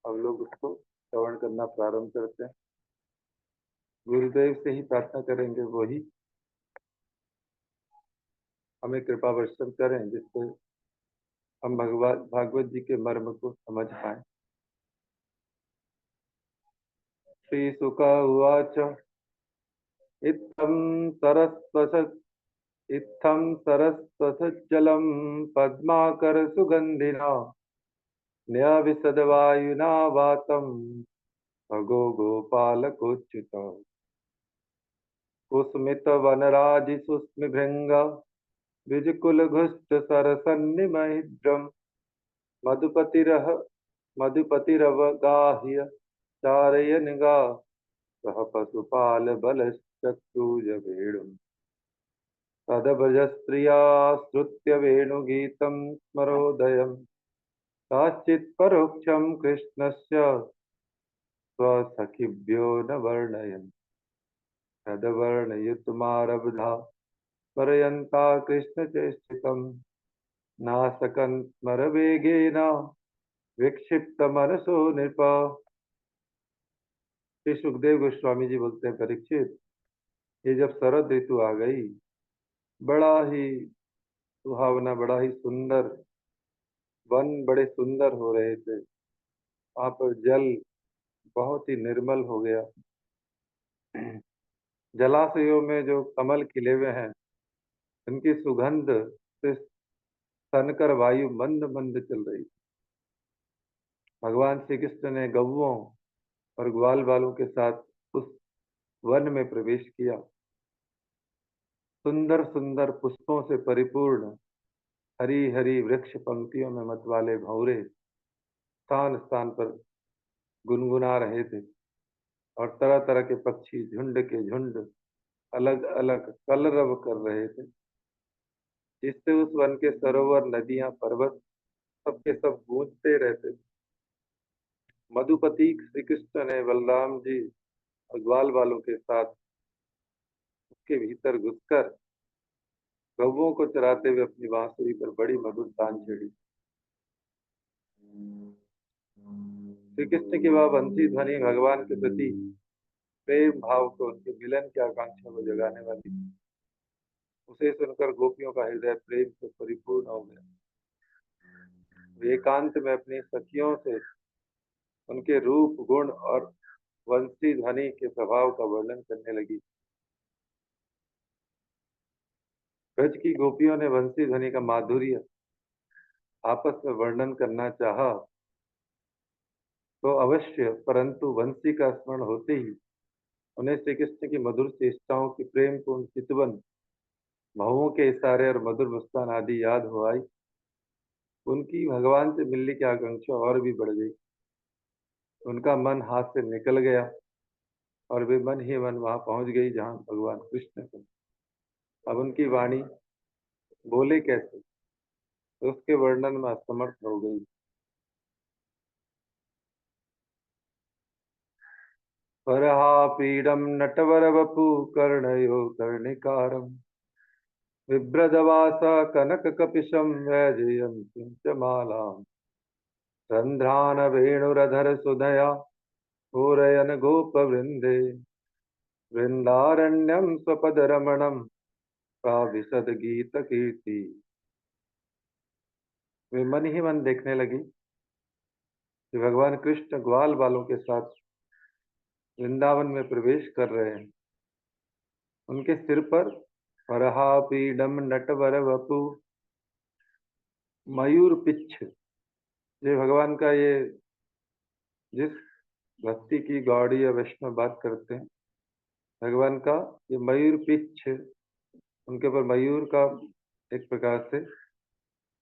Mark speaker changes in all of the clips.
Speaker 1: अब लोग उसको श्रवण करना प्रारंभ करते हैं। गुरुदेव से ही प्रार्थना करेंगे, वही हमें कृपा वर्षण करें जिससे हम भगवान भागवत जी के मर्म को समझ पाए। श्री शुक उवाच इत्थं सरस्वसज्जलं पद्माकर सुगंधिना न्यविशदवायुना वातं भगो गोपालकोच्युत कुस्मित वनराजि सुस्मिभृंग द्विजकुलघुष्ट सरसन्निमहिद्रम् मधुपतिरह मधुपतिरवगाह्य चारयन्गा सह पशुपाल बलश्चक्रुज वेणुम् तदभजस्त्रिया श्रुत्य वेणुगीतं स्मरोदयम् काश्चित् परोक्षं कृष्णस्य स्वसखिभ्यो न वर्णयन् तदवर्णयितुमारब्धा स्मरयन्ता कृष्णचेष्टितं नासकन् स्मरवेगेन विक्षिप्तमनसो नृप। श्री सुखदेव गोस्वामी जी बोलते हैं, परीक्षित, ये जब शरद ऋतु आ गई, बड़ा ही सुहावना, बड़ा ही सुंदर वन बड़े सुंदर हो रहे थे। वहां पर जल बहुत ही निर्मल हो गया। जलाशयों में जो कमल खिले हुए हैं, उनकी सुगंध से सनकर वायु मंद मंद चल रही। भगवान श्री कृष्ण ने गौओं और ग्वाल बालों के साथ उस वन में प्रवेश किया। सुंदर सुंदर पुष्पों से परिपूर्ण हरी हरी वृक्ष पंक्तियों में मतवाले भंवरे स्थान स्थान पर गुनगुना रहे थे, और तरह तरह के पक्षी झुंड के झुंड अलग अलग कलरव कर रहे थे, जिससे उस वन के सरोवर, नदियां, पर्वत सबके सब गूंजते रहते थे। मधुपति श्री कृष्ण ने बलराम जी और ग्वाल बालों के साथ उसके भीतर घुसकर गौओं को चराते हुए अपनी बांसुरी पर बड़ी मधुर तान छेड़ी। श्री कृष्ण की वह बंसी ध्वनि भगवान के प्रति प्रेम भाव को, उनके मिलन की आकांक्षा को जगाने वाली थी। उसे सुनकर गोपियों का हृदय प्रेम से परिपूर्ण हो गया। वे एकांत में अपनी सखियों से उनके रूप, गुण और वंशी ध्वनि के प्रभाव का वर्णन करने लगी। ब्रज की गोपियों ने वंशी ध्वनि का माधुर्य आपस में वर्णन करना चाहा तो अवश्य, परंतु वंशी का स्मरण होते ही उन्हें श्री कृष्ण की मधुर चेष्टाओं की प्रेमपूर्ण चितवन, भावों के इशारे और मधुर मुस्कान आदि याद हो आई। उनकी भगवान से मिलने की आकांक्षा और भी बढ़ गई। उनका मन हाथ से निकल गया और वे मन ही मन वहां पहुंच गई जहां भगवान कृष्ण थे। अब उनकी वाणी बोले कैसे, तो उसके वर्णन में असमर्थ हो गई। परहापीडम नटवर वपु कर्णयो कर्णिकारम बिभ्रदवास कनक कपिशम वैजयंतीं च मालाम् रंध्रान वेणुरधर सुधया पूरयन गोप वृंदे वृंदारण्यम स्वपद रमणम प्राविशद गीत कीर्ति। वे मन ही मन देखने लगी कि भगवान कृष्ण ग्वाल बालों के साथ वृंदावन में प्रवेश कर रहे हैं। उनके सिर पर वरहापीडम नटवर वपु मयूर पिच्छ, ये भगवान का ये जिस भक्ति की गौड़ी या वैष्णव बात करते हैं, भगवान का ये मयूर पिच्छ, उनके ऊपर मयूर का एक प्रकार से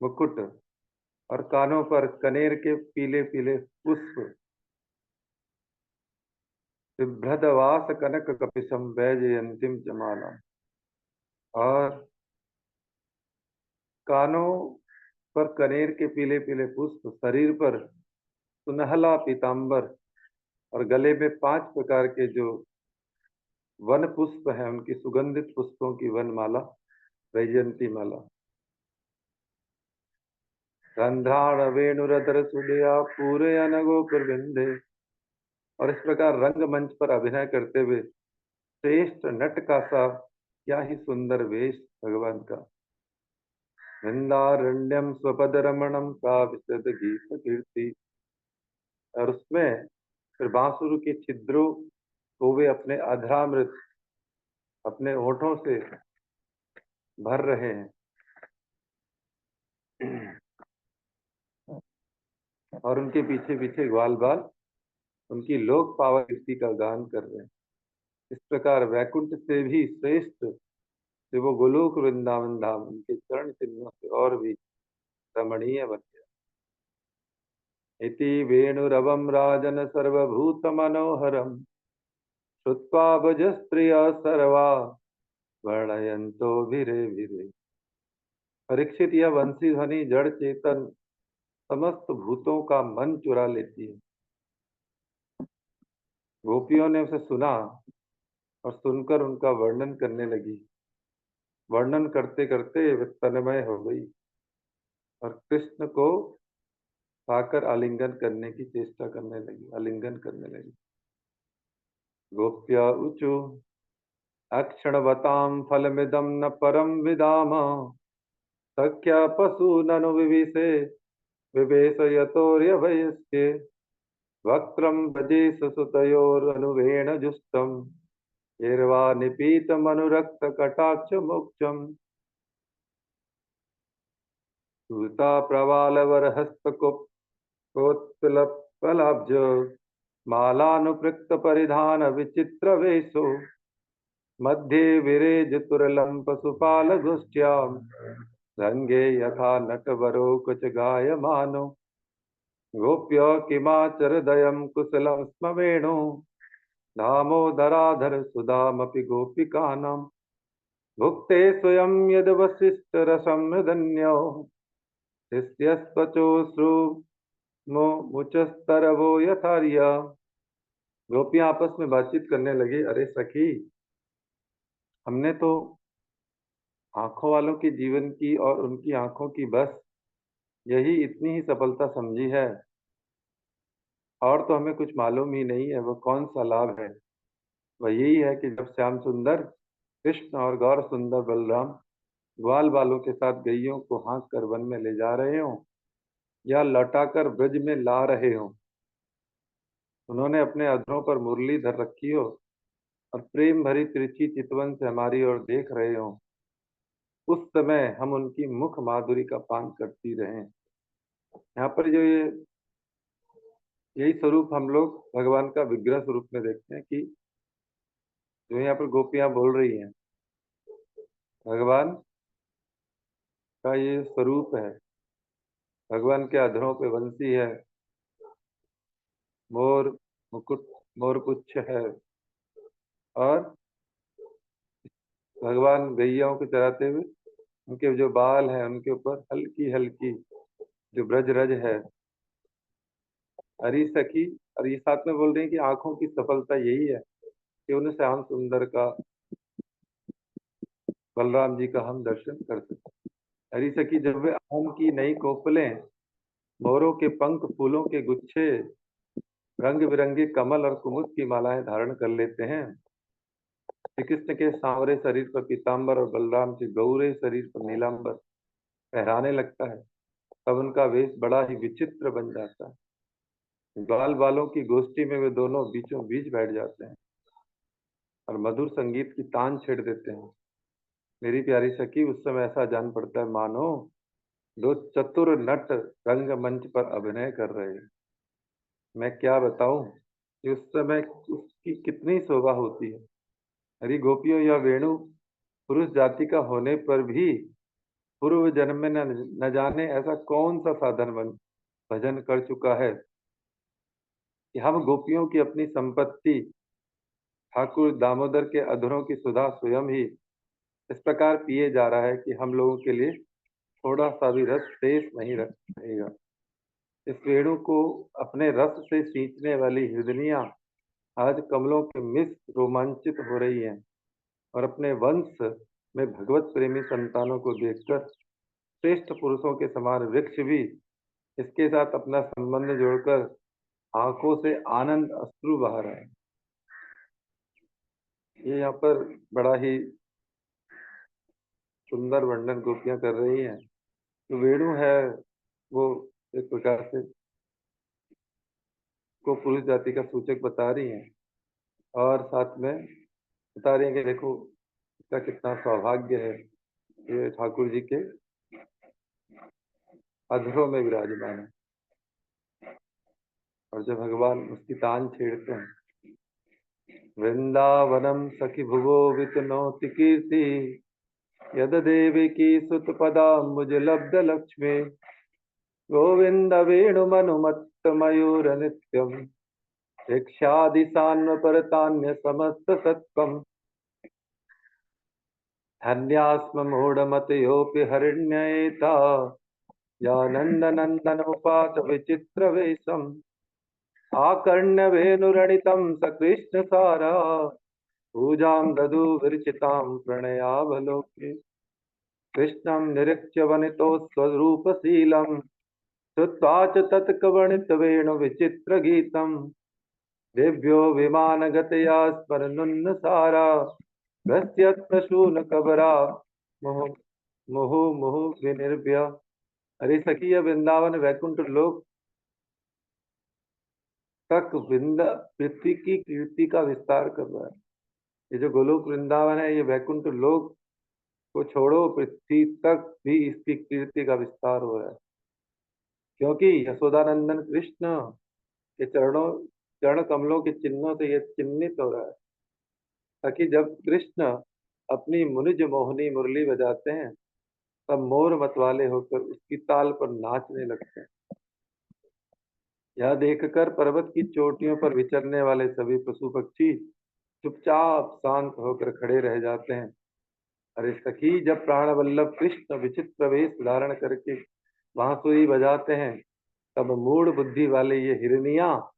Speaker 1: मुकुट, और कानों पर कनेर के पीले पीले पुष्प, बिभ्रदवास कनक कपिशम वैजयंतीम जमाला, और कानों पर कनेर के पीले पीले पुष्प, शरीर पर सुनहला पीतांबर, और गले में 5 प्रकार के जो वन पुष्प हैं, उनकी सुगंधित पुष्पों की वनमाला, वैजयंती माला। रंध्राण वेणुरधर सुदया पूरयन गोपुरविंदे। और इस प्रकार रंगमंच पर अभिनय करते हुए श्रेष्ठ नट का सा क्या ही सुंदर वेश भगवान का। वृंदारण्यम स्वपद रमणम का विशद गीत कीर्ति। और उसमें फिर बांसुर के छिद्रों को वे अपने अधरामृत अपने होठों से भर रहे हैं और उनके पीछे पीछे ग्वाल बाल उनकी लोक पावन कीर्ति का गान कर रहे हैं। इस प्रकार वैकुंठ से भी श्रेष्ठ से वो गोलोक वृंदावन धाम उनके चरण चिन्हों से और भी रमणीय बन गया। इति वेणुरवं राजन सर्वभूत मनोहरम श्रुत्वा भज स्त्रिय सर्वा वर्णयन्तो भिरे भिरे। परीक्षित, यह वंशी ध्वनि जड़ चेतन समस्त भूतों का मन चुरा लेती है। गोपियों ने उसे सुना और सुनकर उनका वर्णन करने लगी। वर्णन करते करते वे तन्मय हो गई और कृष्ण को पाकर आलिंगन करने की चेष्टा करने लगी, आलिंगन करने लगी। गोप्य ऊचु अक्षणवतां फलमिदं न परम विदाम सख्या पशु ननु विविशे विवेश यतोर्यभयस्ये वक्त्रं भजेश सुतयोरनुवेण जुष्टम् येर्वा निपीतमनुरक्त कटाक्ष मोक्षम् सूता प्रवालवरहस्तकोत्तलपलाब्ज मालानुपृक्त परिधान विचित्र वेशो मध्ये विरेजतुरलं पशुपालगोष्ठ्याम् रंगे यथा नटवरो कुच गायमानो गोप्य किमाचरदयं कुशलं स्म वेणु दामोदराधर सुधामपि गोपिकानां भुक्ते स्वयं यद्वसिष्ठरसं मृदन्यो मुचस्तरवो यथार्य। गोपियां आपस में बातचीत करने लगी, अरे सखी, हमने तो आंखों वालों के जीवन की और उनकी आंखों की बस यही इतनी ही सफलता समझी है, और तो हमें कुछ मालूम ही नहीं है वो कौन सा लाभ है। वह यही है कि जब श्याम सुंदर कृष्ण और गौर सुंदर बलराम ग्वाल बालों के साथ गैयों को हाँक कर वन में ले जा रहे हों या लौटाकर ब्रज में ला रहे हों, उन्होंने अपने अधरों पर मुरली धर रखी हो और प्रेम भरी तिरछी चितवन से हमारी ओर देख रहे हों, उस समय हम उनकी मुख माधुरी का पान करती रहें। यहाँ पर जो ये यही स्वरूप हम लोग भगवान का विग्रह स्वरूप में देखते हैं कि जो यहाँ पर गोपियां बोल रही हैं, भगवान का ये स्वरूप है। भगवान के अधरों पे बंसी है, मोर मुकुट मोर पुच्छ है, और भगवान गैयाओं को चराते हुए उनके जो बाल हैं उनके ऊपर हल्की हल्की जो ब्रज रज है। हरी सखी, और ये साथ में बोल रही है कि आंखों की सफलता यही है कि उन श्याम सुंदर का, बलराम जी का हम दर्शन कर सकें। हरी सखी, जब वे आम की नई कोपलें, मोरों के पंख, फूलों के गुच्छे, रंग बिरंगे कमल और कुमुद की मालाएं धारण कर लेते हैं, श्री कृष्ण के सांवरे शरीर पर पीताम्बर और बलराम के गौरे शरीर पर नीलांबर फहराने लगता है, तब उनका वेश बड़ा ही विचित्र बन जाता है। ग्वाल बालों की गोष्ठी में वे दोनों बीचों बीच बैठ जाते हैं और मधुर संगीत की तान छेड़ देते हैं। मेरी प्यारी सखी, उस समय ऐसा जान पड़ता है मानो दो चतुर नट रंगमंच पर अभिनय कर रहे हैं। मैं क्या बताऊं कि उस समय उसकी कितनी शोभा होती है। हरी गोपियों, यह वेणु पुरुष जाति का होने पर भी पूर्व जन्म में न जाने ऐसा कौन सा साधन बन भजन कर चुका है कि हम गोपियों की अपनी संपत्ति ठाकुर दामोदर के अधरों की सुधा स्वयं ही इस प्रकार पिए जा रहा है कि हम लोगों के लिए थोड़ा सा भी रस शेष नहीं रहेगा। इस वेणु को अपने रस से सींचने वाली हिरदनियां आज कमलों के मिस रोमांचित हो रही हैं और अपने वंश में भगवत प्रेमी संतानों को देखकर श्रेष्ठ पुरुषों के समान वृक्ष भी इसके साथ अपना संबंध जोड़कर आंखों से आनंद अश्रु बहा रहे हैं। ये यहाँ पर बड़ा ही सुंदर वर्णन गोपियां कर रही हैं। तो वेणु है वो एक प्रकार से को पुरुष जाति का सूचक बता रही हैं, और साथ में बता रही हैं कि देखो इसका कितना सौभाग्य है, ये ठाकुर जी के अधरों में विराजमान है। और जब भगवान उसकी तान छेड़ते हैं, वृंदावनम सखी भुवो वितनोति कीर्ति, यद देवी की सुत पदा मुझ लब्ध लक्ष्मी, गोविंद वेणुमनुमत्त मयूर नित्यम, शिक्षादिशान्व परतान्य समस्त सत्वम, धन्यास्म मूढ़मतयोऽपि हरिण्येता, या नंदनंदन उपात विचित्र वेशम, आकर्ण्य वेणुरणितं सकृष्ण सारा, पूजां ददु विरचितां प्रणयावलोके, कृष्णं निरीक्ष्य वनितो स्वरूपशीलं, श्रुत्वा च तत्कवणितवेणुविचित्रगीतम्, दिव्यो विमानगतया स्मरन्नुन्नसारा, प्रशूनकबरा मुहुः मुहुः मुहुः विनिर्भय। अरे सखी, यह वृंदावन वैकुंठ लोक तक पृथ्वी की कीर्ति का विस्तार कर रहा है। ये जो गोलोक वृंदावन है, ये वैकुंठ लोक को छोड़ो, पृथ्वी तक भी इसकी कीर्ति का विस्तार हो रहा है, क्योंकि यशोदानंदन कृष्ण के चरण कमलों के चिन्हों से यह चिन्हित हो रहा है। ताकि जब कृष्ण अपनी मुनिज मोहनी मुरली बजाते हैं, तब मोर मतवाले होकर उसकी ताल पर नाचने लगते हैं। यह देखकर पर्वत की चोटियों पर विचरने वाले सभी पशु पक्षी चुपचाप शांत होकर खड़े रह जाते हैं। अरे सखी, जब प्राण वल्लभ कृष्ण विचित्र वेश धारण करके बांसुरी बजाते हैं, तब मूढ़ बुद्धि वाले ये हिरनिया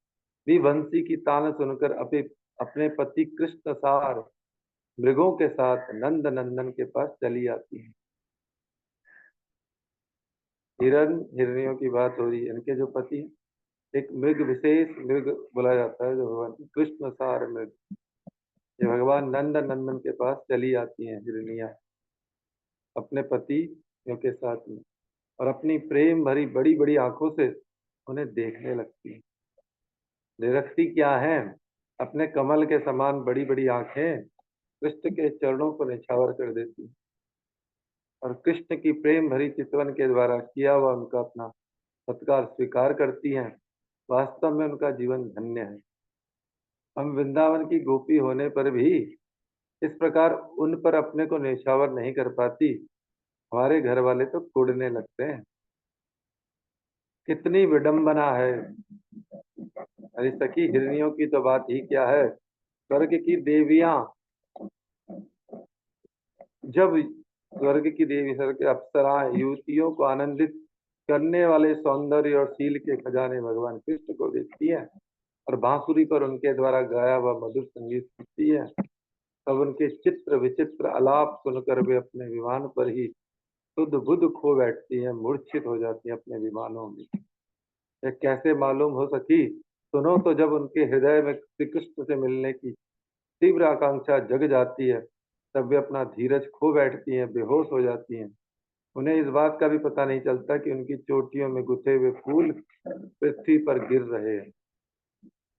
Speaker 1: भी बंसी की तान सुनकर अपने पति कृष्ण सार मृगों के साथ नंद नंदन के पास चली आती हैं। हिरन हिरनियों की बात हो रही है। इनके जो पति, एक मृग, विशेष मृग बोला जाता है जो भगवान कृष्ण सार मृग, ये भगवान नंद नंदन के पास चली आती हैं हिरनिया अपने पति के साथ में, और अपनी प्रेम भरी बड़ी बड़ी आंखों से उन्हें देखने लगती हैं। निरखती क्या है, अपने कमल के समान बड़ी बड़ी आंखें कृष्ण के चरणों को निछावर कर देती, और कृष्ण की प्रेम भरी चितवन के द्वारा किया हुआ उनका अपना सत्कार स्वीकार करती हैं। वास्तव में उनका जीवन धन्य है। हम वृंदावन की गोपी होने पर भी इस प्रकार उन पर अपने को निछावर नहीं कर पाती। हमारे घर वाले तो कूड़ने लगते हैं। कितनी विडंबना है। अरे सखी, हिरनियों की तो बात ही क्या है। स्वर्ग की देवियां, जब स्वर्ग की देवी, स्वर्ग के अप्सराएं युवतियों को आनंदित करने वाले सौंदर्य और शील के खजाने भगवान कृष्ण को देखती है, और बांसुरी पर उनके द्वारा गाया हुआ मधुर संगीत सुनती है, तब उनके चित्र विचित्र आलाप सुनकर वे अपने विमान पर ही शुद्ध बुद्ध खो बैठती हैं, मूर्छित हो जाती हैं अपने विमानों में। यह कैसे मालूम हो सकी? सुनो तो, जब उनके हृदय में श्री कृष्ण से मिलने की तीव्र आकांक्षा जग जाती है, तब वे अपना धीरज खो बैठती हैं, बेहोश हो जाती हैं। उन्हें इस बात का भी पता नहीं चलता कि उनकी चोटियों में गुथे हुए फूल पृथ्वी पर गिर रहे हैं।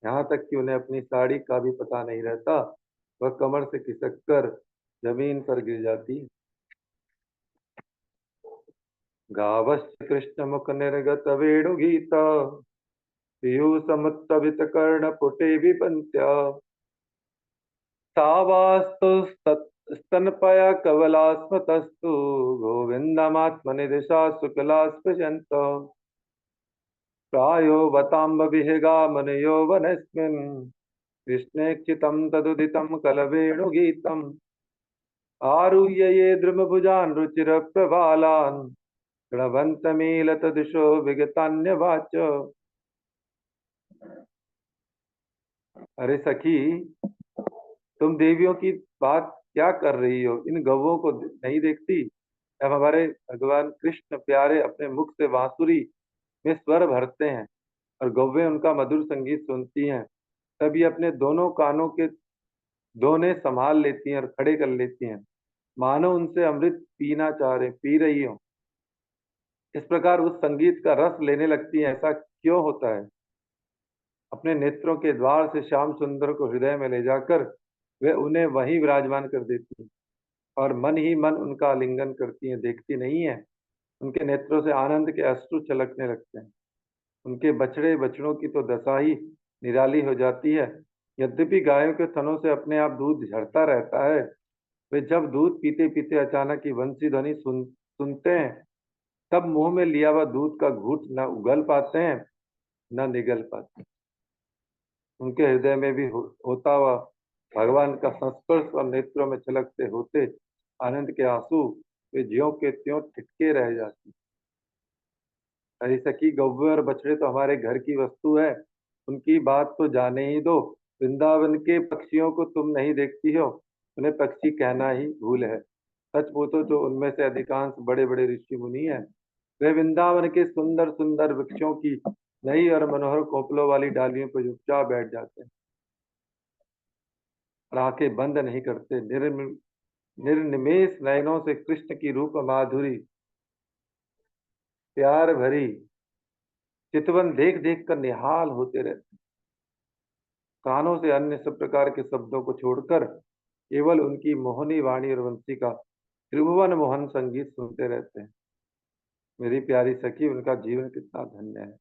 Speaker 1: यहाँ तक कि उन्हें अपनी साड़ी का भी पता नहीं रहता, वह कमर से खिसक कर जमीन पर गिर जाती है। गावश्च कृष्ण मुख निर्गत वेणुगीत, पीयूषमुत्तवित कर्ण पुटे विपन्त्या, तावास्तु स्तनपया कवलास्मतस्तु, गोविन्दमात्मनिदिशा शुक्ला स्पृशन्त, प्रायो वताम्बविहिगा मुनयो वनस्मिन्, कृष्णेक्षितं तदुदितं कलवेणुगीतम्, आरुह्य ये द्रुमभुजान् रुचिरप्रवालान्, प्रणवन्तमीलतदिशो विगतान्यवाच। अरे सखी, तुम देवियों की बात क्या कर रही हो? इन गवों को नहीं देखती? अब हमारे भगवान कृष्ण प्यारे अपने मुख से बांसुरी में स्वर भरते हैं और गौवें उनका मधुर संगीत सुनती हैं, तब ये अपने दोनों कानों के दोने संभाल लेती हैं और खड़े कर लेती हैं, मानो उनसे अमृत पीना चाह रहे पी रही हो। इस प्रकार उस संगीत का रस लेने लगती हैं। ऐसा क्यों होता है? अपने नेत्रों के द्वार से श्याम सुंदर को हृदय में ले जाकर वे उन्हें वहीं विराजमान कर देती हैं और मन ही मन उनका आलिंगन करती हैं। देखती नहीं है, उनके नेत्रों से आनंद के अश्रु छलकने लगते हैं। उनके बछड़े बछड़ों की तो दशा ही निराली हो जाती है। यद्यपि गायों के थनों से अपने आप दूध झरता रहता है, वे जब दूध पीते पीते अचानक की बंसी ध्वनि सुनते हैं, तब मुंह में लिया हुआ दूध का घूंट न उगल पाते हैं न निगल पाते। उनके हृदय में भी होता हुआ भगवान का संस्पर्श और नेत्रों में छलकते होते आनंद के आंसू वे ज्यों के त्यों ठिठके रह जाते। अरे सखी, गौवे और बछड़े तो हमारे घर की वस्तु है, उनकी बात तो जाने ही दो। वृंदावन के पक्षियों को तुम नहीं देखती हो, उन्हें पक्षी कहना ही भूल है। सच पूछो तो उनमें से अधिकांश बड़े बड़े ऋषि मुनि हैं। वे वृंदावन के सुंदर सुंदर वृक्षों की नई और मनोहर कोपलों वाली डालियों पर चुपचाप बैठ जाते हैं और आंखें बंद नहीं करते। निर्निमेष नयनों से कृष्ण की रूप माधुरी प्यार भरी चितवन देख देख कर निहाल होते रहते। कानों से अन्य सब प्रकार के शब्दों को छोड़कर केवल उनकी मोहनी वाणी और वंशी का त्रिभुवन मोहन संगीत सुनते रहते हैं। मेरी प्यारी सखी, उनका जीवन कितना धन्य है।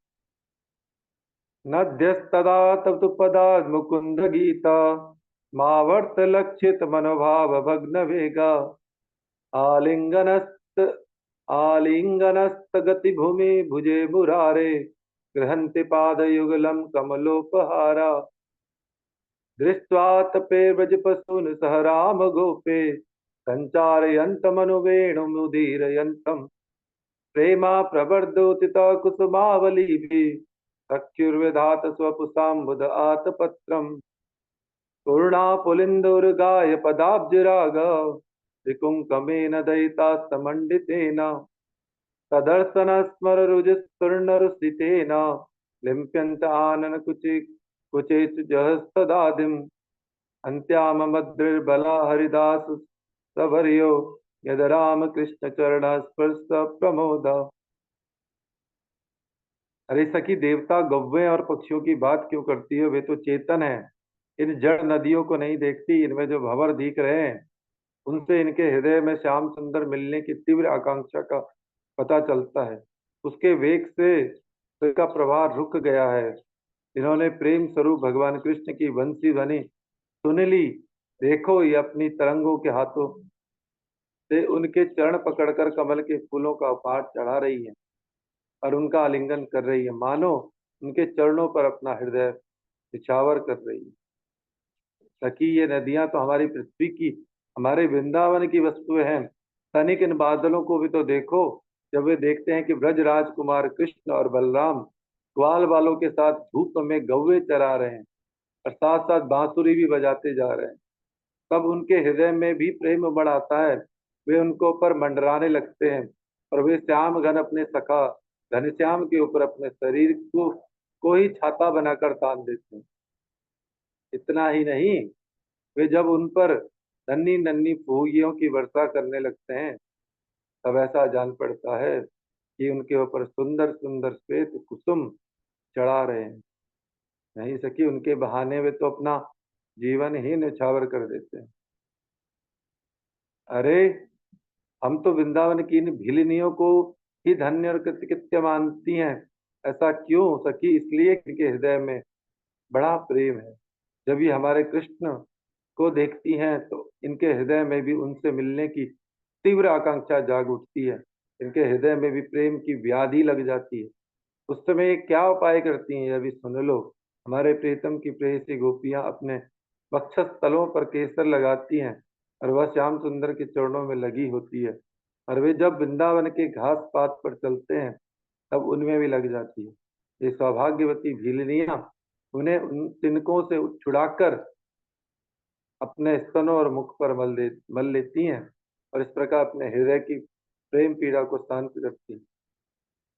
Speaker 1: नद्यस्तदा तप्तुपदा मुकुंद गीता मावर्त लक्षित मनोभाव भग्न वेगा आलिंगनस्त आलिंगनस्त गति भूमि भुजे मुरारे गृहन्ति पादयुगलम कमलोपहारा दृष्ट्वातपे व्रजपशून् सह राम गोपे सञ्चारयन्तमनुवेणुमुदीरयन्तम् प्रेमा प्रवर्धोतिता कुसुमावलीभिः चक्षुर्विधात स्वपुषाम्बुद आतपत्रम् पूर्णापुलिन्दोर्गाय पदाब्जराग विकुङ्कमेन दयितास्तमण्डितेन तदर्शन स्मररुजस्वर्णरुसितेन लिम्प्यन्त आनन कुचेच जहस्तदादिम् अन्त्यामद्रिर्बला हरिदास सवर्यो यद राम कृष्ण चरण स्पर्श प्रमोद। अरे सखी, देवता गव्वे और पक्षियों की बात क्यों करती है? वे तो चेतन है। इन जड़ नदियों को नहीं देखती, इनमें जो भंवर दिख रहे हैं उनसे इनके हृदय में श्याम सुंदर मिलने की तीव्र आकांक्षा का पता चलता है। उसके वेग से इसका प्रवाह रुक गया है। इन्होंने प्रेम स्वरूप भगवान कृष्ण की बंसी ध्वनि सुन ली। देखो, ये अपनी तरंगों के हाथों से उनके चरण पकड़कर कमल के फूलों का उपहार चढ़ा रही है और उनका आलिंगन कर रही है, मानो उनके चरणों पर अपना हृदय निछावर कर रही है। सखी, ये नदियां तो हमारी पृथ्वी की, हमारे वृंदावन की वस्तुएं हैं। तनिक इन बादलों को भी तो देखो। जब वे देखते हैं कि ब्रज राजकुमार कृष्ण और बलराम ग्वाल बालों के साथ धूप में गौवे चरा रहे हैं और साथ साथ बांसुरी भी बजाते जा रहे हैं, तब उनके हृदय में भी प्रेम बढ़ आता है। वे उनको ऊपर मंडराने लगते हैं और वे श्याम घन अपने सखा घनश्याम के ऊपर अपने शरीर को ही छाता बनाकर तान देते हैं। इतना ही नहीं, वे जब उन पर नन्ही नन्ही फूगियों की वर्षा करने लगते हैं, तब ऐसा जान पड़ता है कि उनके ऊपर सुंदर सुंदर श्वेत कुसुम चढ़ा रहे हैं। नहीं सकी, उनके बहाने वे तो अपना जीवन ही न्यौछावर कर देते हैं। अरे, हम तो वृंदावन की इन भिलनियों को ही धन्य और कृत्य मानती हैं। ऐसा क्यों सखी? इसलिए कि इनके हृदय में बड़ा प्रेम है। जब ये हमारे कृष्ण को देखती हैं तो इनके हृदय में भी उनसे मिलने की तीव्र आकांक्षा जाग उठती है। इनके हृदय में भी प्रेम की व्याधि लग जाती है। उस समय ये क्या उपाय करती हैं, अभी सुन लो। हमारे प्रीतम की प्रेयसी गोपियां अपने वक्षस्थलों पर केसर लगाती हैं और वह श्याम सुंदर के चरणों में लगी होती है। और वे जब वृंदावन के घास पात पर चलते हैं, तब उनमें भी लग जाती है। ये सौभाग्यवती भीलनियां उन्हें उन तिनकों से छुड़ाकर अपने स्तनों और मुख पर मल लेती हैं और इस प्रकार अपने हृदय की प्रेम पीड़ा को शांत करती हैं।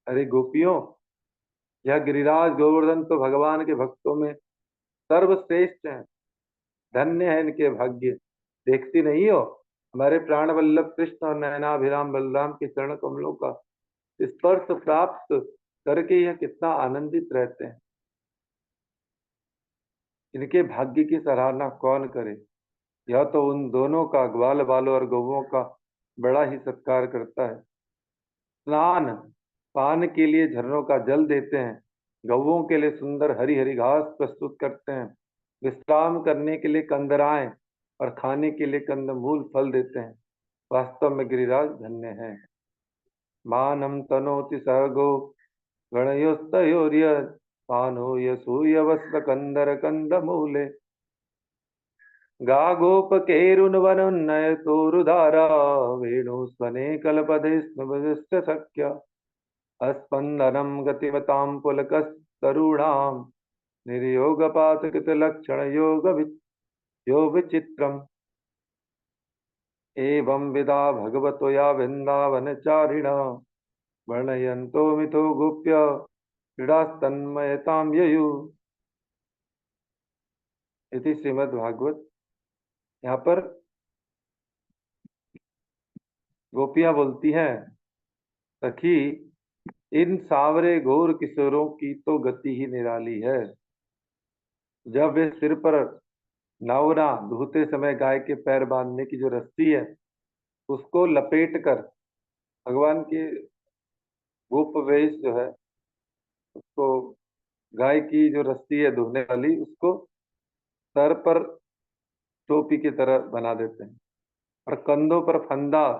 Speaker 1: अरे गोपियों, यह गिरिराज गोवर्धन तो भगवान के भक्तों में सर्वश्रेष्ठ हैं। धन्य है इनके भाग्य। देखती नहीं हो हमारे प्राण वल्लभ कृष्ण और नयनाभिराम बलराम के चरण कमलों का स्पर्श प्राप्त करके यह कितना आनंदित रहते हैं। इनके भाग्य की सराहना कौन करे। यह तो उन दोनों का, ग्वाल बालों और गौओं का बड़ा ही सत्कार करता है। स्नान पान के लिए झरनों का जल देते हैं, गौओं के लिए सुंदर हरी हरी घास प्रस्तुत करते हैं, विश्राम करने के लिए कंदराएं और खाने के लिए कंदमूल फल देते हैं। वास्तव में गिरिराज धन्य है। मानम तनोति सर्गो गणयोस्तयोर्य पानो यसूयवस्त्र कंदर कंदमूले गा गोपकेरुन्वनोन्नय तोरुधारा वेणुस्वने कल्पते स्नुभजश्च सख्य अस्पन्दनं गतिमतां पुलकस्तरूणां निर्योगपातकृतलक्षणयोग यो विचित्रम् एवं विदा भगवतो या वृन्दावनचारिणा वर्णयन्तो मिथो गोप्य क्रीडास्तन्मयतां ययु। इति श्रीमद्भागवत। यहाँ पर गोपियां बोलती हैं, सखी इन सावरे घोर किशोरों की तो गति ही निराली है। जब वे सिर पर नवरा धोते समय गाय के पैर बांधने की जो रस्सी है उसको लपेट कर भगवान के गोप वेश जो है उसको, गाय की जो रस्सी है धोने वाली, उसको सर पर टोपी की तरह बना देते हैं और कंधों पर फंदा,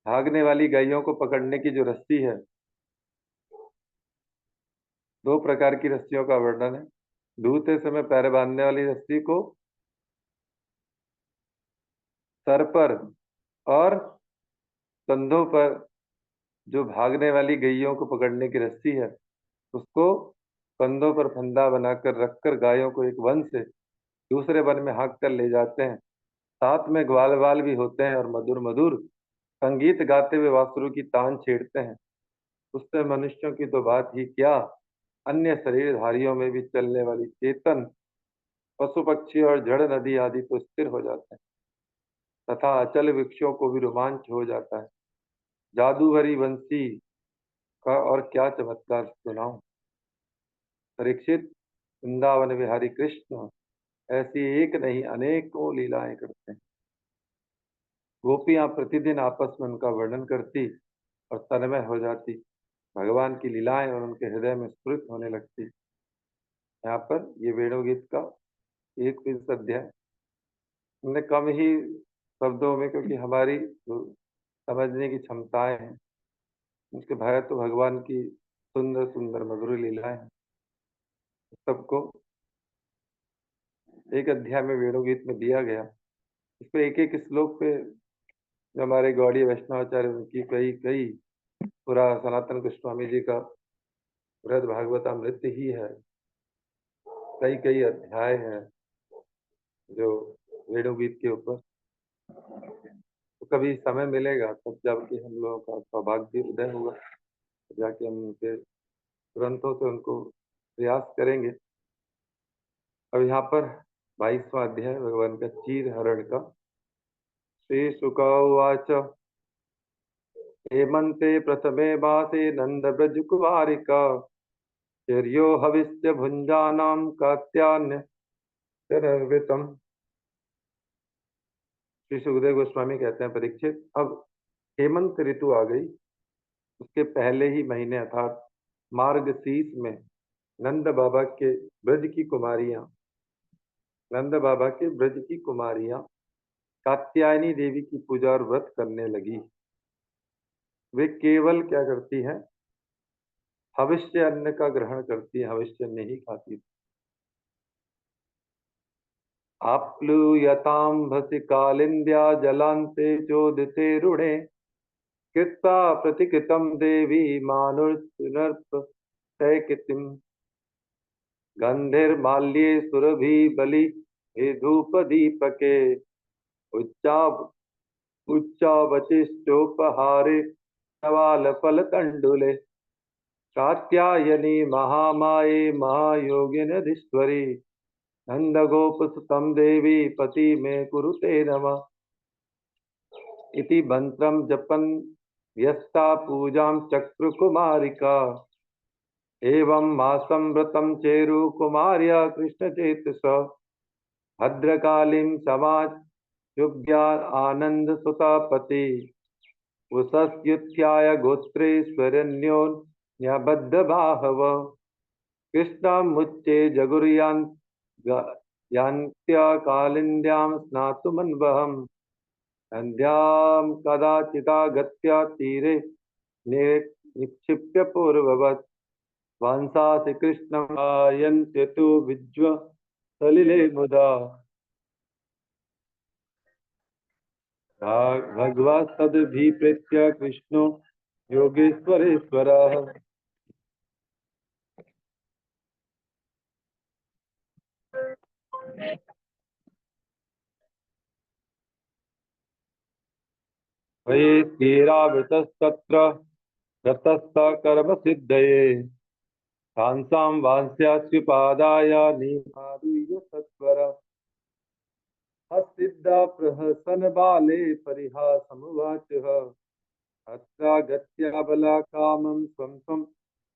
Speaker 1: भागने वाली गायों को पकड़ने की जो रस्सी है, दो प्रकार की रस्सियों का वर्णन है। धोते समय पैर बांधने वाली रस्सी को सर पर, और कंधों पर जो भागने वाली गैयों को पकड़ने की रस्सी है उसको कंधों पर फंदा बनाकर रखकर गायों को एक वन से दूसरे वन में हाँक कर ले जाते हैं। साथ में ग्वाल बाल भी होते हैं और मधुर मधुर संगीत गाते हुए वासुरु की तान छेड़ते हैं। उससे मनुष्यों की तो बात ही क्या, अन्य शरीरधारियों में भी चलने वाली चेतन पशु पक्षी और जड़ नदी आदि तो स्थिर हो जाते हैं तथा अचल वृक्षों को भी रोमांच हो जाता है। जादू भरी बंसी का और क्या चमत्कार सुनाऊं। परीक्षित, वृंदावन विहारी कृष्ण ऐसी एक नहीं अनेकों लीलाएं करते हैं। गोपियां प्रतिदिन आपस में उनका वर्णन करती और तन्मय हो जाती, भगवान की लीलाएं और उनके हृदय में स्फुरित होने लगती। यहाँ पर ये वेणुगीत का 21 अध्याय हमने कम ही शब्दों में, क्योंकि हमारी जो समझने की क्षमताएं हैं उसके भय तो भगवान की सुंदर सुंदर मधुर लीलाएं हैं, सबको एक अध्याय में वेणुगीत में दिया गया। इस पे एक एक श्लोक पे जो हमारे गौड़ीय वैष्णवाचार्य उनकी कई कई, पूरा सनातन गोस्वामी जी का बृहद भागवतामृत ही है, कई कई अध्याय हैं जो वेणुगीत के ऊपर। तो कभी समय मिलेगा तब जाके हम लोगों का सौभाग्य उदय होगा, जाके हम उनके ग्रंथों से उनको प्रयास करेंगे। अब यहाँ पर 22वां अध्याय भगवान का चीर हरण का। श्री शुक उवाच हेमंते प्रथमे मासे नंद ब्रज कुमारिका चर्यो हविष्य भुंजानाम कात्यायन चरर्वितम्। श्री सुखदेव गोस्वामी कहते हैं, परीक्षित अब हेमंत ऋतु आ गई। उसके पहले ही महीने अर्थात मार्गशीर्ष में नंद बाबा के ब्रज की कुमारियां, नंद बाबा के ब्रज की कुमारियां कात्यायनी देवी की पूजा और व्रत करने लगी। वे केवल क्या करती हैं, हविष्य अन्न का ग्रहण करती है, हविष्य नहीं खाती। आप्लूयताम्भसि कालिन्द्या जलान्ते चोदिते रुणे कृत्वा प्रतिकृतं देवी मानुषनर्पतैकितिम् गन्धिर्माल्ये सुरभि बलि हे धूपदीपके उच्चा उच्चावचिष्टोपहारे सवालफलतण्डुले कात्यायनी महामाये महायोगिनधीश्वरी नन्दगोपसुतं देवी पति मे कुरुते नमः इति मंत्रं जपन् यस्ता पूजां चक्रुकुमारिका एवं मासं व्रतं चेरु कुमार्या कृष्णचेतस भद्रकालीं समायुज्या आनंद सुतापति उषस्युत्थाय गोत्रेश्वरन्योन्यबद्धबाहव कृष्णमुच्चे जगुर्यान्त्या कालिन्द्यां स्नातुमन्वहम् सन्ध्यां कदाचिदागत्य तीरे निक्षिप्य पूर्ववत् वांसासि कृष्णमायन्त्य तु विज्व सलिले मुदा भगवत्सदभिप्रेत्य कृष्णो योगेश्वरेश्वरः वये स्थिरावृतस्तत्र रतस्थ कर्मसिद्धये तांसां वांस्यास्युपादाय निपादुय सत्वर असिद्धा प्रहसन बाले परिहासमुवाचः अत्रागत्या बलाकामं स्वं स्वं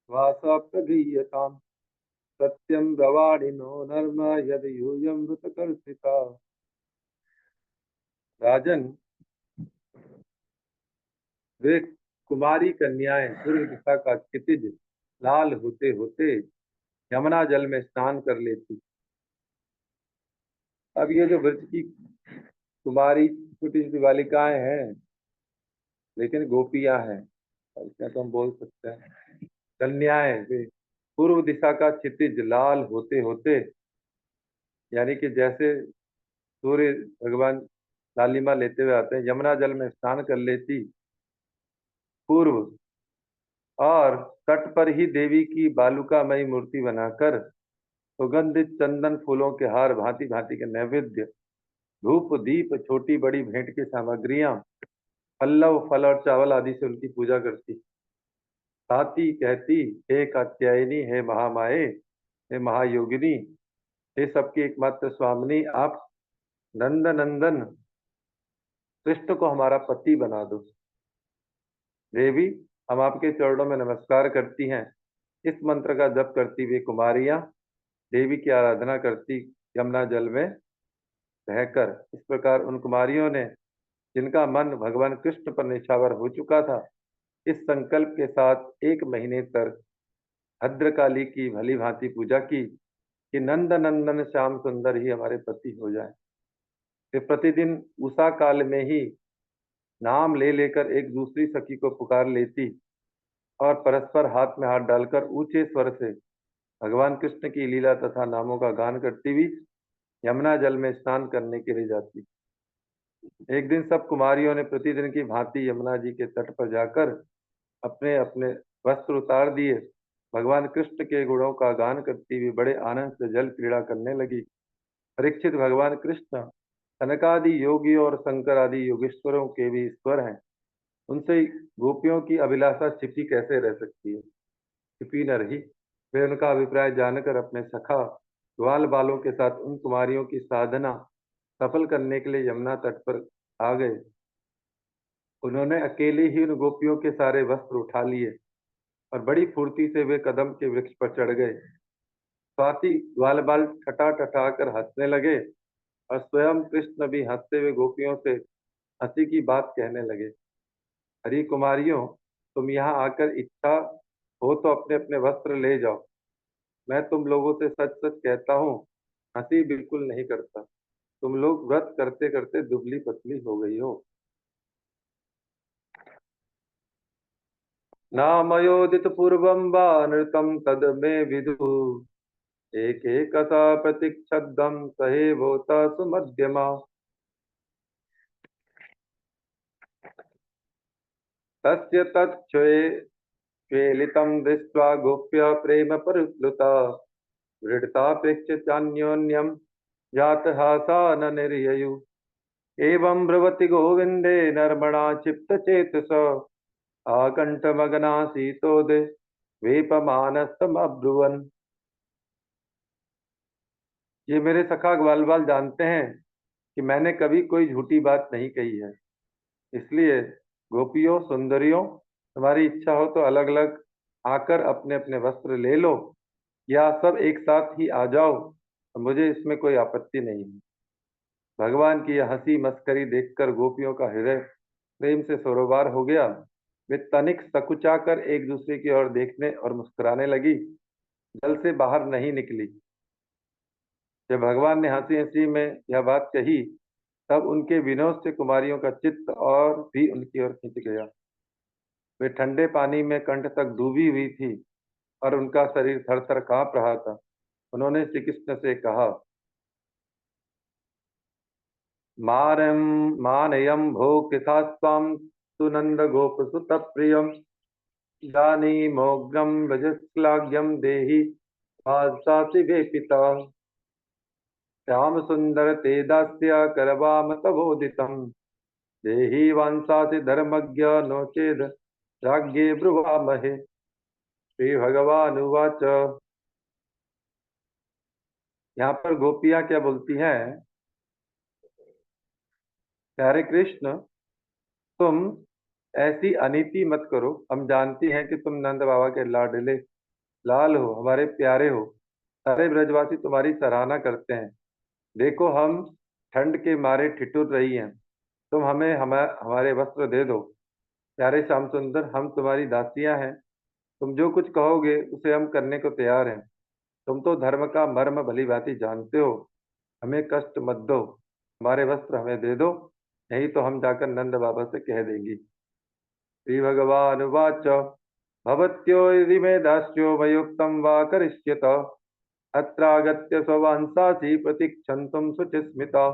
Speaker 1: वासा प्रगीयताम् सत्यं ब्रवाणि नो नर्म यद यूयं वृतकर्षिता राजन वे कुमारी कन्याएं पूर्व दिशा का क्षितिज लाल होते होते यमुना जल में स्नान कर लेती। अब ये जो ब्रज की कुमारी छोटी छोटी बालिकाएं हैं लेकिन गोपियां हैं, ऐसा तो हम बोल सकते हैं कन्याएं, वे पूर्व दिशा का क्षितिज लाल होते होते, यानी कि जैसे सूर्य भगवान लालिमा लेते हुए आते हैं, यमुना जल में स्नान कर लेती पूर्व, और तट पर ही देवी की बालुकामयी मूर्ति बनाकर सुगंधित चंदन फूलों के हार, भांति भांति के नैवेद्य, धूप दीप, छोटी बड़ी भेंट की सामग्रियां, पल्लव फल और चावल आदि से उनकी पूजा करती। साथ ही कहती, हे कात्यायनी, हे महामाये, हे महायोगिनी, हे सबकी एकमात्र स्वामिनी, आप नंद नंदन कृष्ण को हमारा पति बना दो। देवी, हम आपके चरणों में नमस्कार करती हैं। इस मंत्र का जप करती हुई कुमारियां देवी की आराधना करती यमुना जल में रहकर। इस प्रकार उन कुमारियों ने, जिनका मन भगवान कृष्ण पर निछावर हो चुका था, इस संकल्प के साथ 1 महीने तक भद्रकाली की भली भांति पूजा की कि नंद नंदन श्याम सुंदर ही हमारे पति हो जाए। वे प्रतिदिन उषा काल में ही नाम ले लेकर एक दूसरी सखी को पुकार लेती और परस्पर हाथ में हाथ डालकर ऊंचे स्वर से भगवान कृष्ण की लीला तथा नामों का गान करती हुई यमुना जल में स्नान करने के लिए जाती। एक दिन सब कुमारियों ने प्रतिदिन की भांति यमुना जी के तट पर जाकर अपने अपने वस्त्र उतार दिए। भगवान कृष्ण के गुणों का गान करती हुई बड़े आनंद से जल क्रीड़ा करने लगी। परीक्षित, भगवान कृष्ण सनकादि योगी और शंकर आदि योगेश्वरों के भी ईश्वर हैं, उनसे गोपियों की अभिलाषा छिपी कैसे रह सकती है? छिपी न रही। वे उनका अभिप्राय जानकर अपने सखा ग्वाल बालों के साथ उन कुमारियों की साधना सफल करने के लिए यमुना तट पर आ गए। उन्होंने अकेले ही उन गोपियों के सारे वस्त्र उठा लिए और बड़ी फुर्ती से वे कदम के वृक्ष पर चढ़ गए। साथ ही ग्वाल बाल ठटा ठटा कर हंसने लगे और स्वयं कृष्ण भी हंसते हुए गोपियों से हंसी की बात कहने लगे। हरी कुमारियों, तुम यहाँ आकर इच्छा हो तो अपने अपने वस्त्र ले जाओ। मैं तुम लोगों से सच सच कहता हूँ, हंसी बिल्कुल नहीं करता। तुम लोग व्रत करते करते दुबली पतली हो गई हो। नामयोदित पूर्वं वा नृतं तद मे विदु एकैकता प्रतिक्षब्दं सहेवोता सुमध्यमा तस्य तच्छ्वेलितं दृष्ट्वा गोप्य प्रेम परिप्लुता वृडता प्रेक्ष्य चान्योन्यं जातहासा न निर्ययु एवं ब्रुवति गोविन्दे नर्मणा क्षिप्तचेतसा आकण्ठमगनासीतोदे वेपमानस्तमब्रुवन्। ये मेरे सखा ग्वालवाल जानते हैं कि मैंने कभी कोई झूठी बात नहीं कही है। इसलिए गोपियों, सुंदरियों, तुम्हारी इच्छा हो तो अलग अलग आकर अपने अपने वस्त्र ले लो, या सब एक साथ ही आ जाओ, तो मुझे इसमें कोई आपत्ति नहीं है। भगवान की यह हंसी मस्करी देखकर गोपियों का हृदय प्रेम से सरोबार हो गया। वे तनिक सकुचाकर एक दूसरे की ओर देखने और मुस्कुराने लगी, जल से बाहर नहीं निकली। जब भगवान ने हंसी हंसी में यह बात कही, तब उनके विनोद से कुमारियों का चित्त और भी उनकी ओर खिंच गया। वे ठंडे पानी में कंठ तक डूबी हुई थी और उनका शरीर थर थर कांप रहा था। उन्होंने श्री कृष्ण से कहा, मारम मानयम भो कृथा स्वाम सुनंद गोप सुत प्रियम जानीमोग्रम भजश्लाघ्यम देहि वासासि वे पिता श्याम सुंदर ते दास्य करवाम तबोदितम देहि वांसासि धर्मज्ञ नो चेद राज्ञे ब्रुवामहे। श्री भगवान उवाच। यहाँ पर गोपियां क्या बोलती हैं, प्यारे कृष्ण, तुम ऐसी अनीति मत करो। हम जानती हैं कि तुम नंद बाबा के लाडले लाल हो, हमारे प्यारे हो। सारे ब्रजवासी तुम्हारी सराहना करते हैं। देखो, हम ठंड के मारे ठिठुर रही हैं। तुम हमें हमारे वस्त्र दे दो। प्यारे श्याम सुंदर, हम तुम्हारी दासियां हैं। तुम जो कुछ कहोगे उसे हम करने को तैयार हैं। तुम तो धर्म का मर्म भली भांति जानते हो। हमें कष्ट मत दो, हमारे वस्त्र हमें दे दो, नहीं तो हम जाकर नंद बाबा से कह देंगी। श्री भगवान उवाच। भवत्यो यदि मे दास्यो मयुक्तं वा करिष्यत अत्रागत्य स्ववांसासि प्रतीक्षन्तुं शुचिस्मिता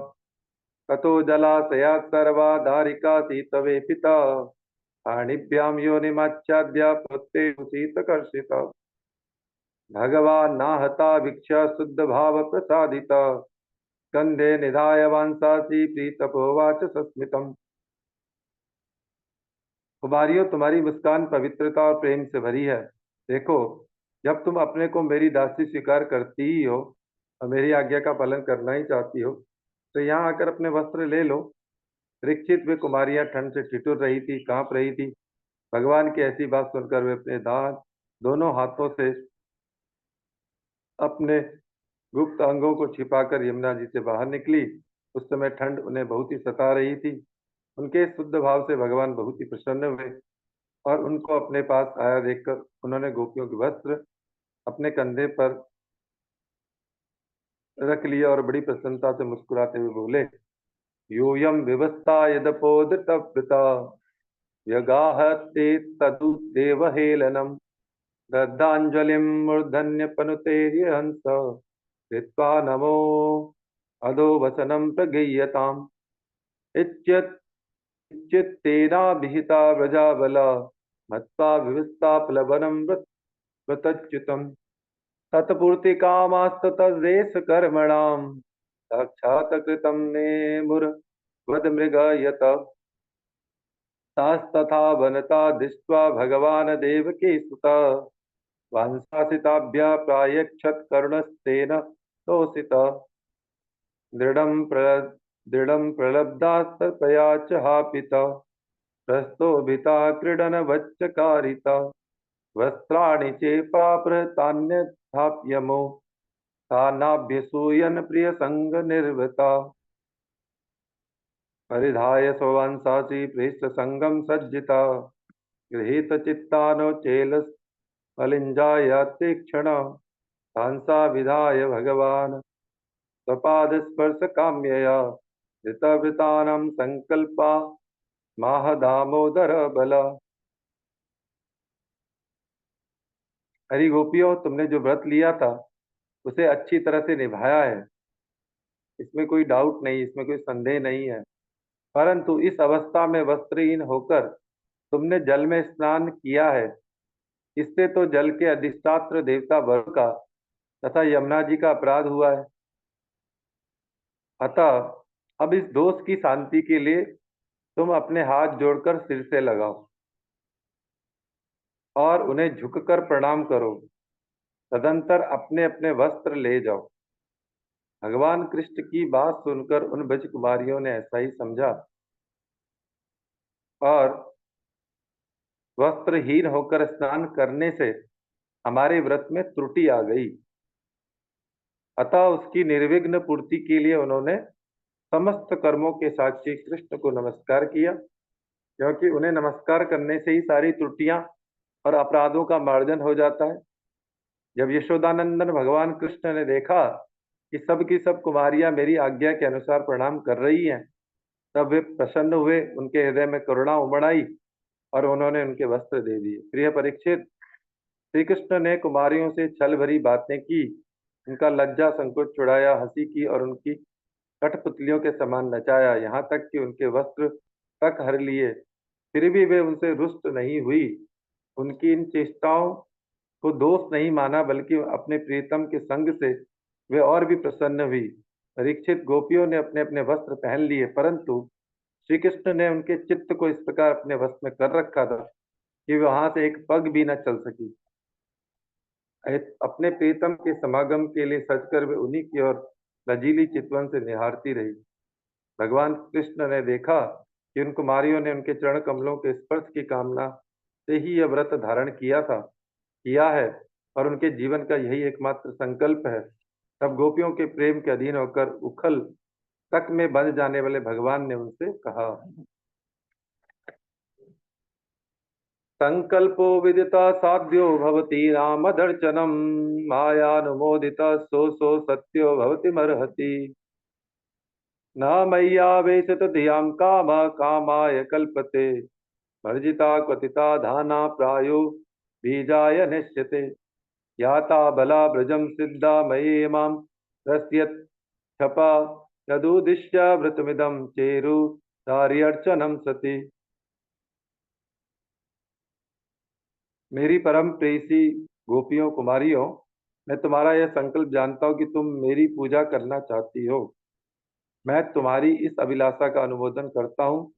Speaker 1: ततो जलाशयात् सर्वा दारिकासि तवेपिता पाणिभ्यां योनिमाच्छाद्य प्रोत्तेषीतकर्षिता भगवान् नाहता भिक्षा शुद्ध भाव प्रसादिता स्कंधे निधाय वांसासि प्रीतपोवाच सस्मितम्। कुमारियों, तुम्हारी मुस्कान पवित्रता और प्रेम से भरी है। देखो, जब तुम अपने को मेरी दासी स्वीकार करती ही हो और मेरी आज्ञा का पालन करना ही चाहती हो, तो यहाँ आकर अपने वस्त्र ले लो। परीक्षित वे कुमारियां ठंड से ठिठुर रही थी, कांप रही थी। भगवान की ऐसी बात सुनकर वे अपने दांत दोनों हाथों से अपने गुप्त अंगों को छिपाकर यमुना जी से बाहर निकली। उस समय ठंड उन्हें बहुत ही सता रही थी। उनके इस शुद्ध भाव से भगवान बहुत ही प्रसन्न हुए और उनको अपने पास आया देखकर उन्होंने गोपियों के वस्त्र अपने कंधे पर रख लिया और बड़ी प्रसन्नता से मुस्कुराते हुए बोले, यूयम विवस्ता यदपोदृतव्रता व्यगाहते तदु देवहेलनम श्रद्धांजलिं मूर्धन्यपनुते हंस कृत्वा नमो अधो वसनं प्रगीयताम् इच्यत इच्यत्तेनाभिहिता व्रजाबला मत्वा विवस्ता प्लवनं व्रतच्युतम् तत्पूर्तिकामास्ततद्रेष कर्मणाम् साक्षात् कृतं नेमुर्वद यत तास्तथा वनता दृष्ट्वा भगवान् देवकीसुतः वांसासिताभ्यः प्रायच्छत् करुणस्तेन तोषितः दृढं प्र दृढं प्रलब्धास्ततया च हापितः प्रस्तोभिता क्रीडनवच्चकारिता वस्त्राणि चेपापृतान्यथाप्यमो तानाभ्यसूयन् प्रियसङ्गनिर्वृता परिधाय स्वंसासि प्रेष्ठसङ्गं सज्जिता गृहीतचित्तानो चेलस्मलिञ्जायात्तीक्ष्ण हंसा विधाय भगवान् स्वपादस्पर्शकाम्यया धृतवृतानां संकल्पा माह दामोदर बला। हरि गोपियों, तुमने जो व्रत लिया था उसे अच्छी तरह से निभाया है, इसमें कोई डाउट नहीं, इसमें कोई संदेह नहीं है। परंतु इस अवस्था में वस्त्रहीन होकर तुमने जल में स्नान किया है, इससे तो जल के अधिष्ठात्र देवता वरुण का तथा यमुना जी का अपराध हुआ है। अतः अब इस दोष की शांति के लिए तुम अपने हाथ जोड़कर सिर से लगाओ और उन्हें झुककर प्रणाम करो। तदंतर अपने अपने वस्त्र ले जाओ। भगवान कृष्ण की बात सुनकर उन ब्रज कुमारियों ने ऐसा ही समझा और वस्त्रहीन होकर स्नान करने से हमारे व्रत में त्रुटि आ गई, अतः उसकी निर्विघ्न पूर्ति के लिए उन्होंने समस्त कर्मों के साक्षी कृष्ण को नमस्कार किया, क्योंकि उन्हें नमस्कार करने से ही सारी त्रुटियां और अपराधों का मार्जन हो जाता है। जब यशोदानंदन भगवान कृष्ण ने देखा कि सब की सब कुमारियां मेरी आज्ञा के अनुसार प्रणाम कर रही हैं, तब वे प्रसन्न हुए, उनके हृदय में करुणा उमड़ आई और उन्होंने उनके वस्त्र दे दिए। प्रिय परीक्षित, श्री कृष्ण ने कुमारियों से छल भरी बातें की, उनका लज्जा संकोच छुड़ाया, हंसी की और उनकी कठपुतलियों के समान नचाया, यहाँ तक कि उनके वस्त्र तक हर लिए। फिर भी वे उनसे रुष्ट नहीं हुई। उनकी इन चेष्टाओं को दोष नहीं माना, बल्कि अपने प्रियतम के संग से वे और भी प्रसन्न हुई। परीक्षित, गोपियों ने अपने अपने वस्त्र पहन लिए, परंतु श्री कृष्ण ने उनके चित्त को इस प्रकार अपने वश में कर रखा था कि वे वहां से एक पग भी न चल सकी। अपने प्रीतम के समागम के लिए सजकर वे उन्हीं की ओर लजीली चितवन से निहारती रही। भगवान कृष्ण ने देखा कि उन कुमारियों ने उनके चरण कमलों के स्पर्श की कामना से ही यह व्रत धारण किया है और उनके जीवन का यही एकमात्र संकल्प है। तब गोपियों के प्रेम के अधीन होकर उखल तक में बंध जाने वाले भगवान ने उनसे कहा, संकल्पो विदिता साध्यो भवति रामदर्शनम, मायानुमोदिता सो सो सत्यो भवति मर्हति। न मय्यावेशत धियां काम कामाय कल्पते, वर्जिता क्वथिता धाना प्रायो बीजाय निश्यते। याता बला व्रजम सिद्धा मयि मां रस्यत् क्षपा, यदुदिश्य व्रतमिदं चेरु दार्यर्चनम सति। मेरी परम प्रेयसी गोपियों कुमारियों, मैं तुम्हारा यह संकल्प जानता हूं कि तुम मेरी पूजा करना चाहती हो। मैं तुम्हारी इस अभिलाषा का अनुमोदन करता हूँ।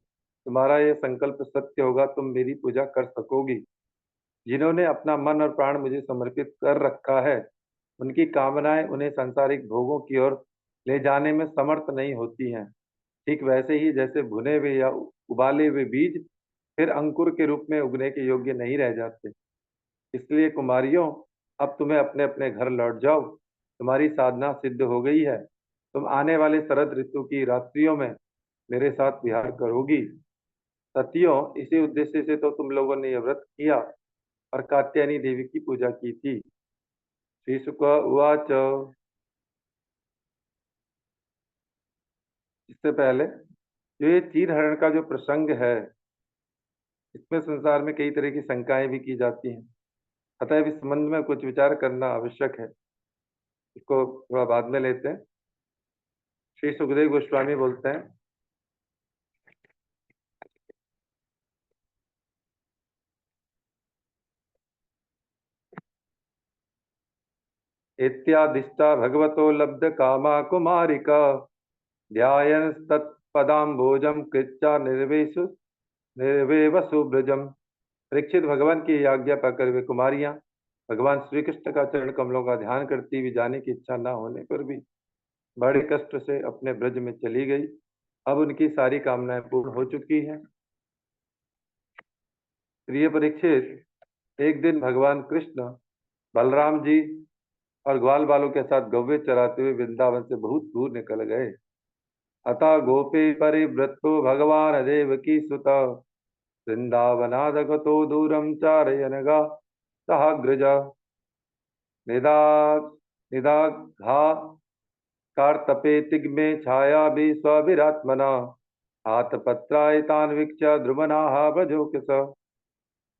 Speaker 1: तुम्हारा यह संकल्प सत्य होगा, तुम मेरी पूजा कर सकोगी। जिन्होंने अपना मन और प्राण मुझे समर्पित कर रखा है, उनकी कामनाएं उन्हें सांसारिक भोगों की ओर ले जाने में समर्थ नहीं होती हैं। ठीक वैसे ही जैसे भुने हुए या उबाले हुए बीज फिर अंकुर के रूप में उगने के योग्य नहीं रह जाते। इसलिए कुमारियों, अब तुम्हें अपने अपने घर लौट जाओ। तुम्हारी साधना सिद्ध हो गई है। तुम आने वाले शरद ऋतु की रात्रियों में मेरे साथ विहार करोगी। सतियों, इसी उद्देश्य से तो तुम लोगों ने यह व्रत किया और कात्यायनी देवी की पूजा की थी। श्री शुक उवाच। इससे पहले जो ये चीर हरण का जो प्रसंग है, इसमें संसार में कई तरह की शंकाएं भी की जाती हैं, अतः इस संबंध में कुछ विचार करना आवश्यक है। इसको थोड़ा बाद में लेते हैं। श्री सुखदेव गोस्वामी बोलते हैं, इत्यादिष्टा भगवतो लब्ध कामा कुमारिका, ध्यायन तत्पदाम्बोजम कृत्या निर्वेवसु ब्रजम। परीक्षित, भगवान की आज्ञा पाकर वे कुमारियां भगवान श्री कृष्ण का चरण कमलों का ध्यान करती हुई जाने की इच्छा न होने पर भी बड़े कष्ट से अपने ब्रज में चली गई। अब उनकी सारी कामनाएं पूर्ण हो चुकी हैं। प्रिय परीक्षित, एक दिन भगवान कृष्ण बलराम जी और ग्वाल बालों के साथ गव्य चराते हुए वृंदावन से बहुत दूर निकल गए। अतः गोपी परिवृत्तो भगवान देवकी सुत, वृंदावनादगतो दूरम चारयनगा सहाग्रज। निदा निदाघा कार्तपे तिग्मे छाया भी स्वविरात्मना, हाथपत्रायतान् वीक्ष्य द्रुमनाः व्रजोऽकिस।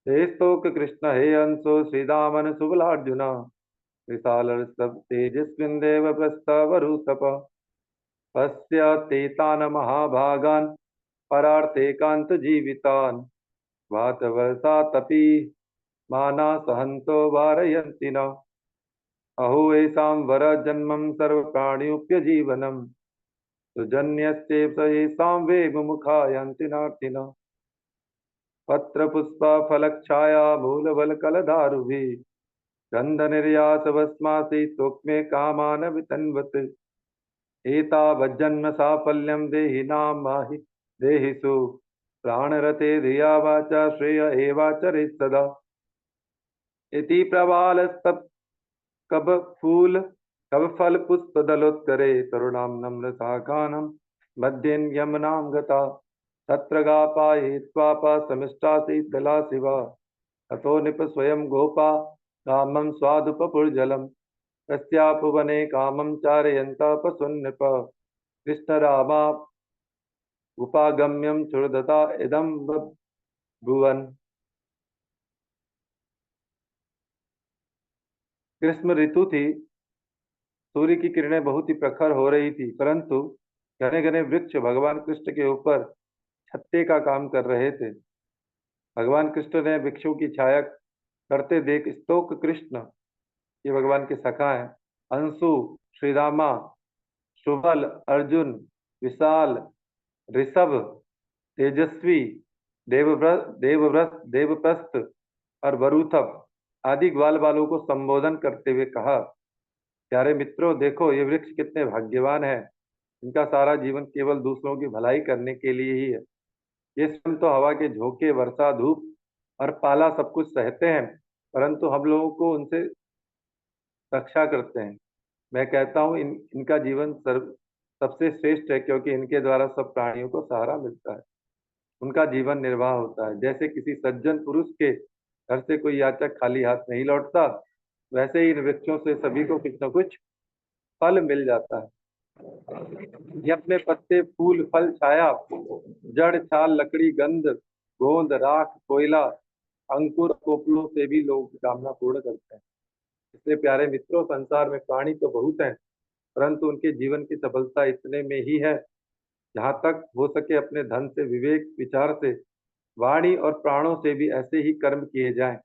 Speaker 1: हे स्तोक कृष्ण हे अंशो श्रीदामन सुबलार्जुन, विशाल तेजस्विन् देव प्रस्तवरुतप। पश्य ते तान् महाभागान् परार्थे कान्त जीवितान्, वातवर्षातपि माना सहन्तो वारयन्ति न। अहो येषां वर जन्मं सर्वप्राणियुप्यजीवनम्, सुजन्यस्येव स येषां वे मुमुखा यान्ति नार्तिनः। पत्र पुष्प फलक्षाया मूल बल कल दारुभि गंध निर्यास भस्मासि त्वक्मे कामान वितन्वत् एतावज्जन्म साफल्यं देहि नाम माहि देहिषु प्राणरते धिया वाचा श्रेय एवाचरेत् सदा इति प्रबालस्तब कब फूल कब फल पुष्प दलोत्करे तरुणां नम्र साकानं मध्येन यमुनां गता तत्र गापायित्वापा समिष्टासीत् दला शिवा ततो निप स्वयं गोपा कामं स्वादुपपुर्जलम् तस्यापुवने कामं चारयन्तः पशुन्नृप कृष्णरामा उपागम्यं क्षुरदता इदं बभूवन्। ग्रीष्म ऋतु थी। सूर्य की किरणें बहुत ही प्रखर हो रही थी, परंतु घने घने वृक्ष भगवान कृष्ण के ऊपर छत्ते का काम कर रहे थे। भगवान कृष्ण ने वृक्षों की छाया करते देख स्तोक कृष्ण, ये भगवान के सखा हैं, अंशु, श्रीरामा, शुभल, अर्जुन, विशाल, ऋषभ, तेजस्वी, देवप्रस्थ और वरुथप आदि ग्वाल बालों को संबोधन करते हुए कहा, प्यारे मित्रों, देखो ये वृक्ष कितने भाग्यवान हैं। इनका सारा जीवन केवल दूसरों की भलाई करने के लिए ही है। ये स्वयं तो हवा के झोंके, वर्षा, धूप और पाला सब कुछ सहते हैं, परंतु हम लोगों को उनसे रक्षा करते हैं। मैं कहता हूँ इनका जीवन सबसे श्रेष्ठ है, क्योंकि इनके द्वारा सब प्राणियों को सहारा मिलता है, उनका जीवन निर्वाह होता है। जैसे किसी सज्जन पुरुष के घर से कोई याचक खाली हाथ नहीं लौटता, वैसे ही इन वृक्षों से सभी को कुछ न कुछ फल मिल जाता है। ये अपने पत्ते, फूल, फल, छाया, जड़, छाल, लकड़ी, गंध, गोंद, राख, कोयला, अंकुर, कोपलों से भी लोगों की कामना पूर्ण करते हैं। इसलिए प्यारे मित्रों, संसार में प्राणी तो बहुत हैं, परंतु उनके जीवन की सफलता इतने में ही है, जहाँ तक हो सके अपने धन से, विवेक विचार से, वाणी और प्राणों से भी ऐसे ही कर्म किए जाएं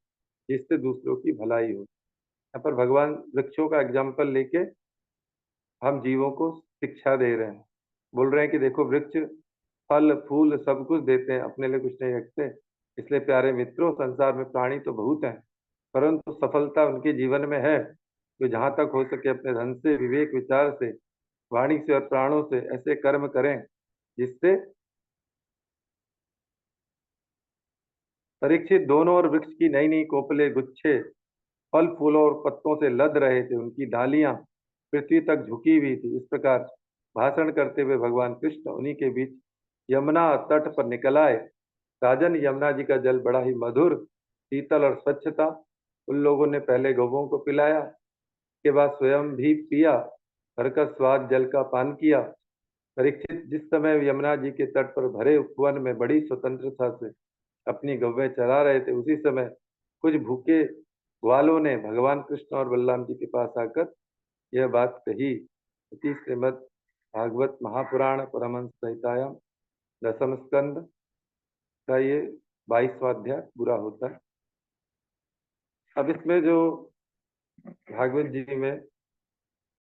Speaker 1: जिससे दूसरों की भलाई हो। यहाँ पर भगवान वृक्षों का एग्जाम्पल लेके हम जीवों को शिक्षा दे रहे हैं। बोल रहे हैं कि देखो, वृक्ष फल फूल सब कुछ देते हैं, अपने लिए कुछ नहीं रखते। इसलिए प्यारे मित्रों, संसार में प्राणी तो बहुत हैं, परंतु सफलता उनके जीवन में है जो जहाँ तक हो सके अपने धन से, विवेक विचार से, वाणी से और प्राणों से ऐसे कर्म करें जिससे परीक्षित दोनों और वृक्ष की नई नई कोपले, गुच्छे फल फूलों और पत्तों से लद रहे थे। उनकी डालियां पृथ्वी तक झुकी हुई थी। इस प्रकार भाषण करते हुए भगवान कृष्ण उन्हीं के बीच यमुना तट पर निकल आए। राजन, यमुना जी का जल बड़ा ही मधुर, शीतल और स्वच्छ था। उन लोगों ने पहले गौवों को पिलाया, के बाद स्वयं भी पिया, भर का स्वाद जल का पान किया। परीक्षित जिस समय यमुना जी के तट पर भरे उपवन में बड़ी स्वतंत्रता से अपनी गौवें चरा रहे थे, उसी समय कुछ भूखे ग्वालों ने भगवान कृष्ण और बलराम जी के पास आकर यह बात कही। इति श्रीमद् भागवत महापुराण परमहंस संहितायाम दसम स्कंद का ये 22वां अध्याय पूरा होता है। अब इसमें जो भागवत जी में